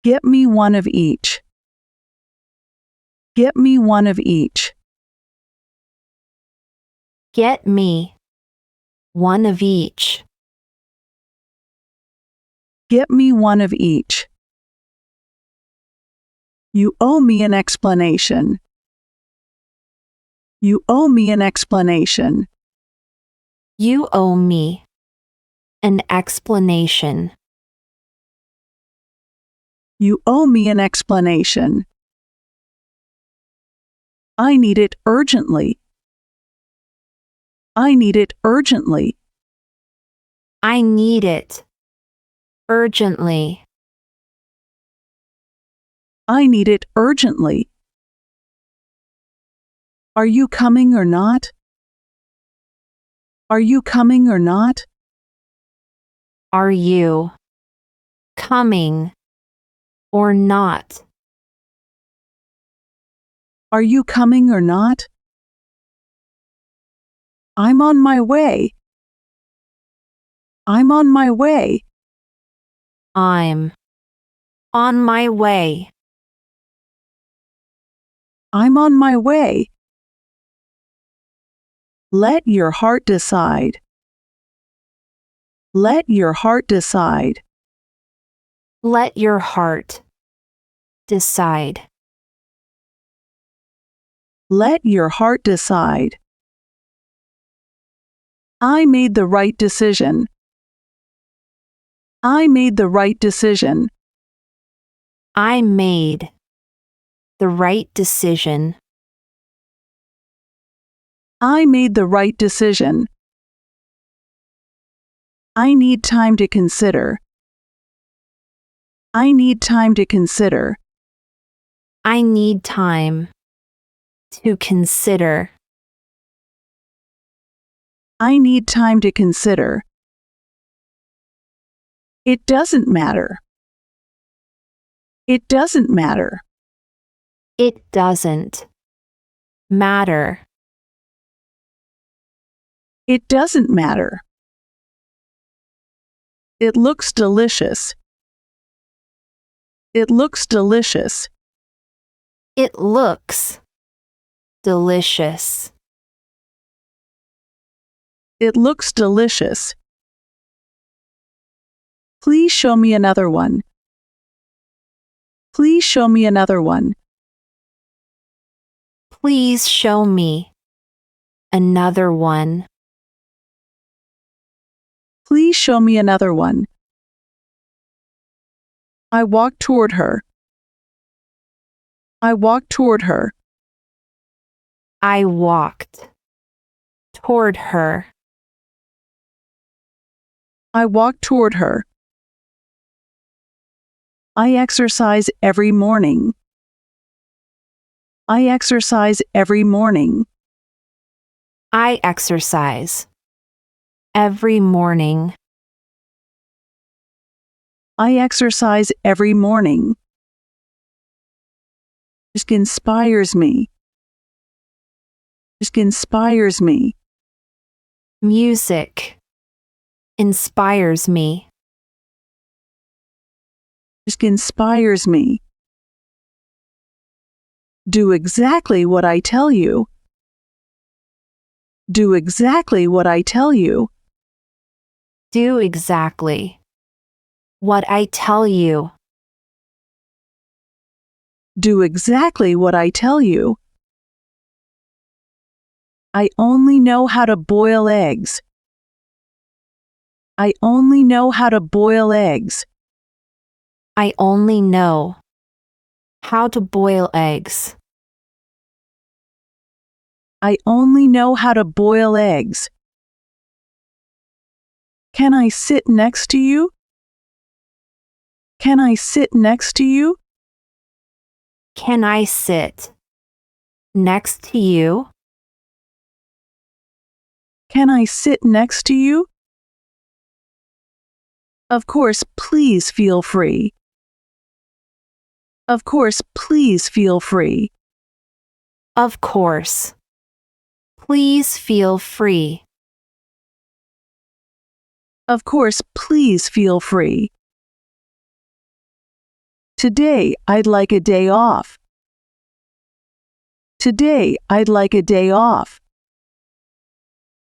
Get me one of each. Get me one of each. Get me one of each. Get me one of each. You owe me an explanation. You owe me an explanation. You owe me an explanation. You owe me an explanation. I need it urgently. I need it urgently. I need it urgently. I need it urgently. Are you coming or not? Are you coming or not? Are you coming or not? Are you coming or not? I'm on my way. I'm on my way. I'm on my way. I'm on my way. Let your heart decide. Let your heart decide. Let your heart decide. Let your heart decide. I made the right decision. I made the right decision. I made the right decision. I made the right decision. I need time to consider. I need time to consider. I need time to consider. I need time to consider. It doesn't matter. It doesn't matter. It doesn't matter. It doesn't matter. It looks delicious. It looks delicious. It looks delicious. It looks delicious. Please show me another one. Please show me another one. Please show me another one. Please show me another one. I walked toward her. I walked toward her. I walked toward her. I walked toward her. I exercise every morning. I exercise every morning. I exercise every morning. I exercise every morning. Music inspires me. Music inspires me. Music inspires me. Music inspires me. Do exactly what I tell you. Do exactly what I tell you. Do exactly what I tell you. Do exactly what I tell you. I only know how to boil eggs. I only know how to boil eggs. I only know how to boil eggs. I only know how to boil eggs. Can I sit next to you? Can I sit next to you? Can I sit next to you? Can I sit next to you? Of course, please feel free. Of course, please feel free. Of course. Please feel free. Of course, please feel free. Today, I'd like a day off. Today, I'd like a day off.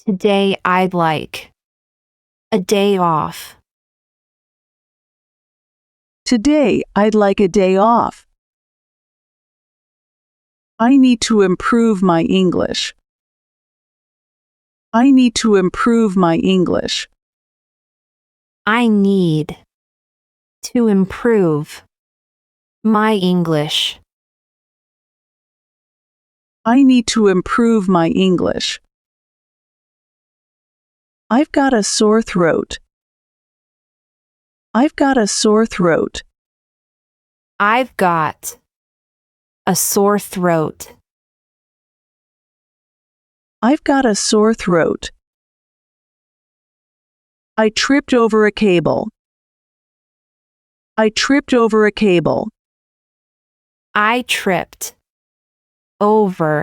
Today I'd like a day off. Today, I'd like a day off. I need to improve my English. I need to improve my English. I need to improve my English. I need to improve my English. I've got a sore throat. I've got a sore throat. I've got a sore throat. I've got a sore throat. I tripped over a cable. I tripped over a cable. I tripped over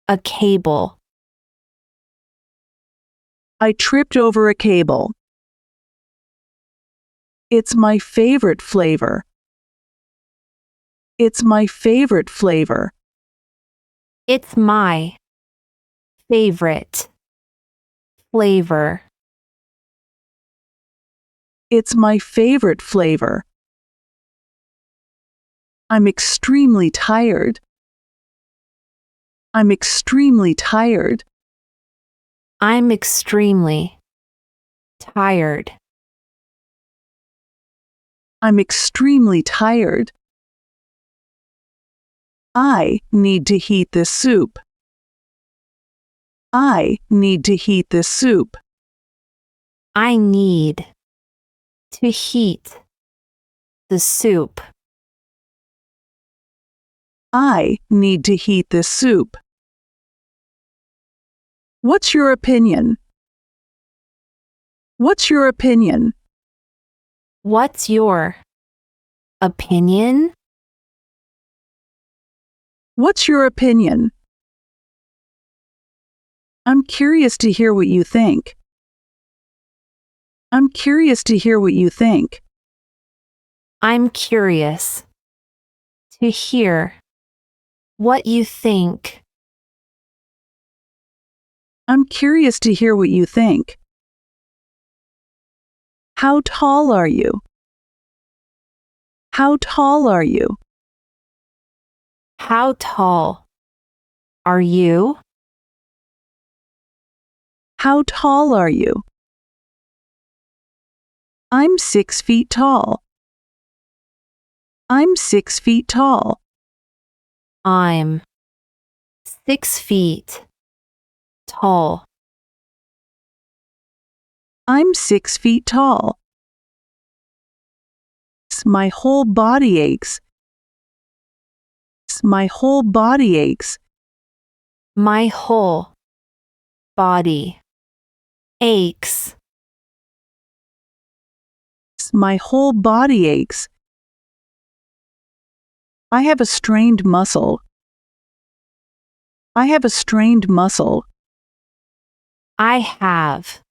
a cable. I tripped over a cable. It's my favorite flavor. It's my favorite flavor. It's my favorite flavor. It's my favorite flavor. I'm extremely tired. I'm extremely tired. I'm extremely tired. I'm extremely tired. I need to heat this soup. I need to heat this soup. I need to heat the soup. I need to heat this soup. What's your opinion? What's your opinion? What's your opinion? What's your opinion? I'm curious to hear what you think. I'm curious to hear what you think. I'm curious to hear what you think. I'm curious to hear what you think. How tall are you? How tall are you? How tall are you? How tall are you? I'm 6 feet tall. I'm 6 feet tall. I'm 6 feet tall. I'm 6 feet tall. My whole body aches. My whole body aches. My whole body aches. My whole body aches. I have a strained muscle. I have a strained muscle. I have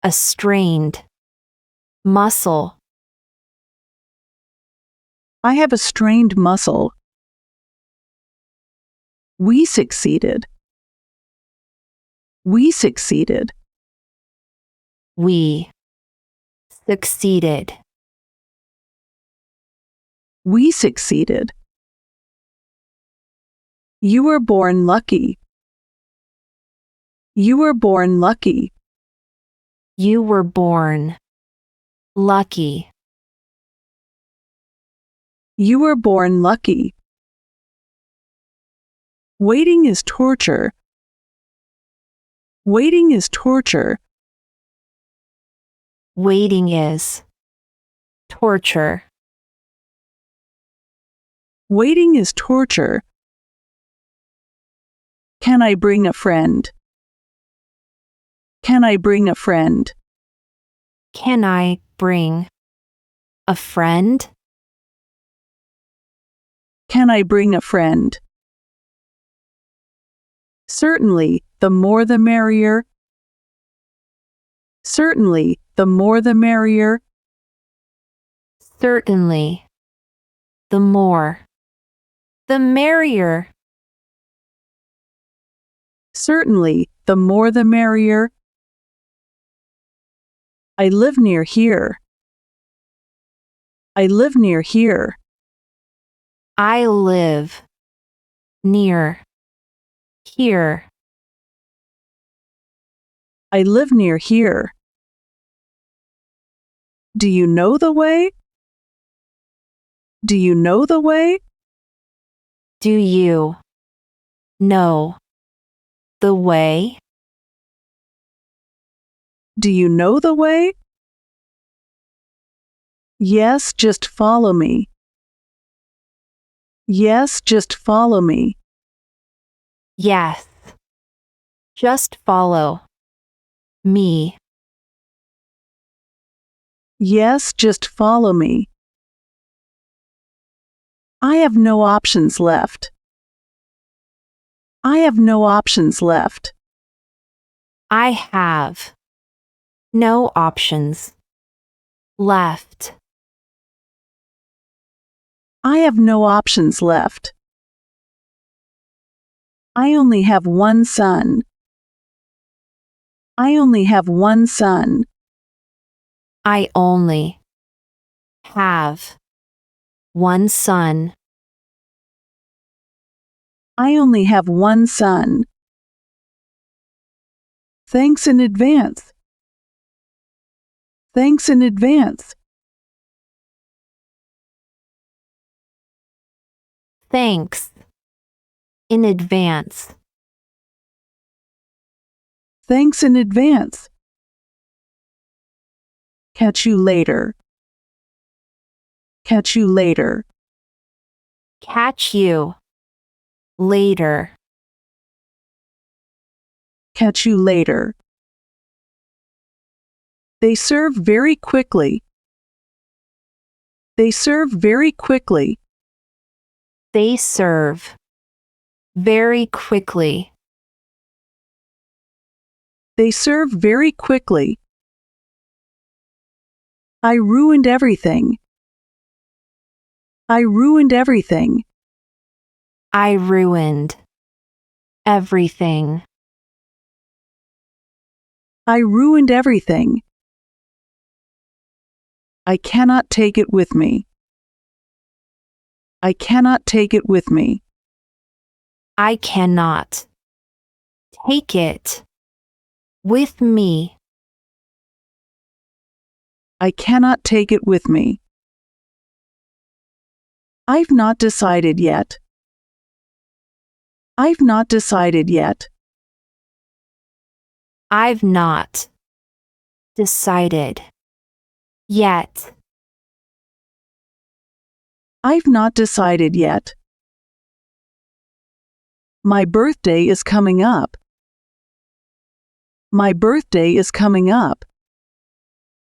a strained muscle. I have a strained muscle. We succeeded. We succeeded. We succeeded. We succeeded. You were born lucky. You were born lucky. You were born lucky. You were born lucky. Waiting is torture. Waiting is torture. Waiting is torture. Waiting is torture. Can I bring a friend? Can I bring a friend? Can I bring a friend? Can I bring a friend? Certainly, the more the merrier. Certainly, the more the merrier. Certainly, the more. The merrier. Certainly, the more the merrier. I live near here. I live near here. I live near here. I live near here. Do you know the way? Do you know the way? Do you know the way? Do you know the way? Yes, just follow me. Yes, just follow me. Yes. Just follow me. Yes, just follow me. I have no options left. I have no options left. I have no options left. I have no options left. I only have one son. I only have one son. I only have one son. I only have one son. Thanks in advance. Thanks in advance. Thanks in advance. Thanks in advance. Catch you later. Catch you later. Catch you later. Catch you later. They serve very quickly. They serve very quickly. They serve very quickly. They serve very quickly. I ruined everything. I ruined everything. I ruined everything. I ruined everything. I cannot take it with me. I cannot take it with me. I cannot take it with me. I cannot take it with me. I've not decided yet. I've not decided yet. I've not decided yet. I've not decided yet. My birthday is coming up. My birthday is coming up.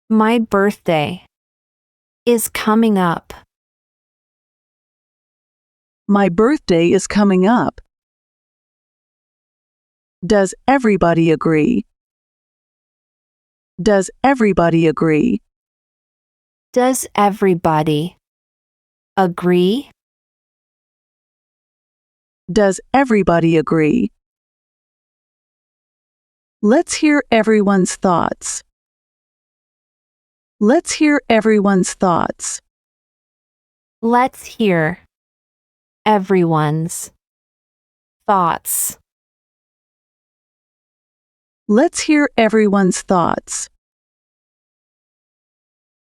My birthday is coming up. My birthday is coming up. Does everybody agree? Does everybody agree? Does everybody agree? Does everybody agree? Let's hear everyone's thoughts. Let's hear everyone's thoughts. Let's hear everyone's thoughts. Let's hear everyone's thoughts.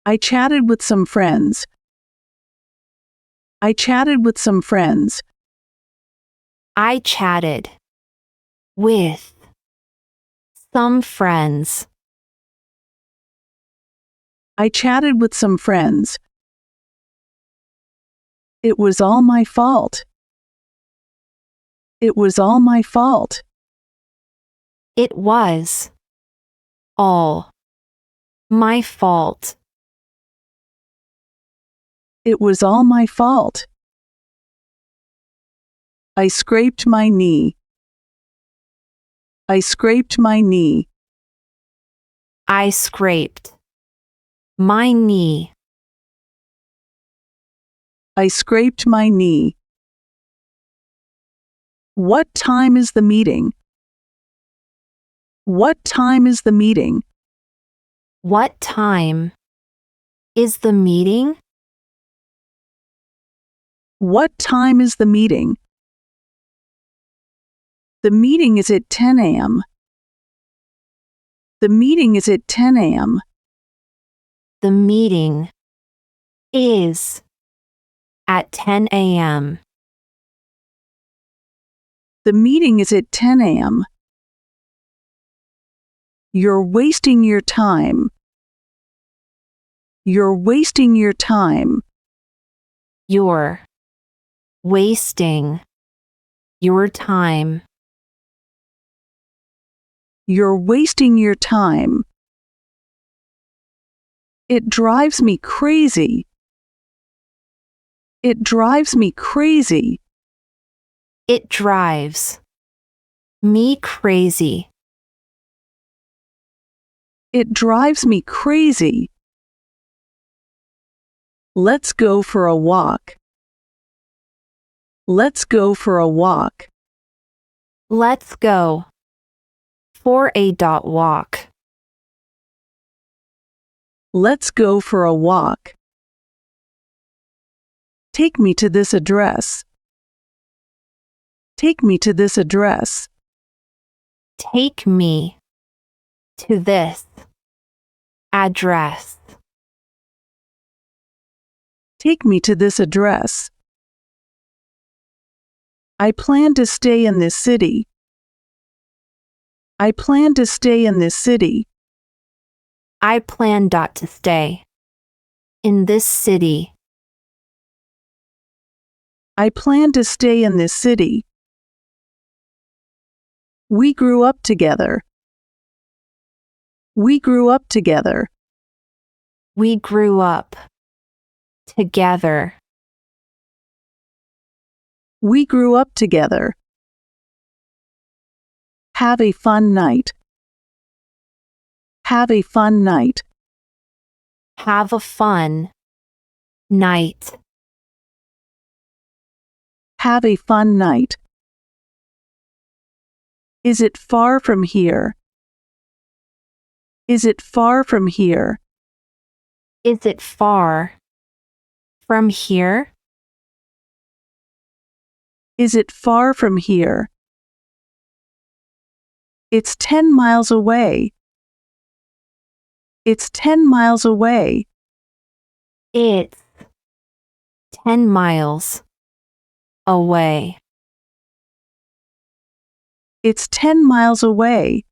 I chatted with some friends. I chatted with some friends. I chatted with some friends. I chatted with some friends. It was all my fault. It was all my fault. It was all my fault. It was all my fault. I scraped my knee. I scraped my knee. I scraped my knee. I scraped my knee. What time is the meeting? What time is the meeting? What time is the meeting? What time is the meeting? The meeting is at 10 a.m. The meeting is at 10 a.m. The meeting is at 10 a.m. The meeting is at 10 a.m. You're wasting your time. You're wasting your time. You're wasting your time. You're wasting your time. It drives me crazy. It drives me crazy. It drives me crazy. It drives me crazy. Let's go for a walk. Let's go for a walk. Let's go for a walk. Let's go for a walk. Take me to this address. Take me to this address. Take me to this address. Take me to this address. I plan to stay in this city. I plan to stay in this city. I plan to stay in this city. I plan to stay in this city. We grew up together. We grew up together. We grew up together. We grew up together. Have a fun night. Have a fun night. Have a fun night. Have a fun night. Is it far from here? Is it far from here? Is it far from here? Is it far from here? It's 10 miles away. It's 10 miles away. It's 10 miles away. It's 10 miles away.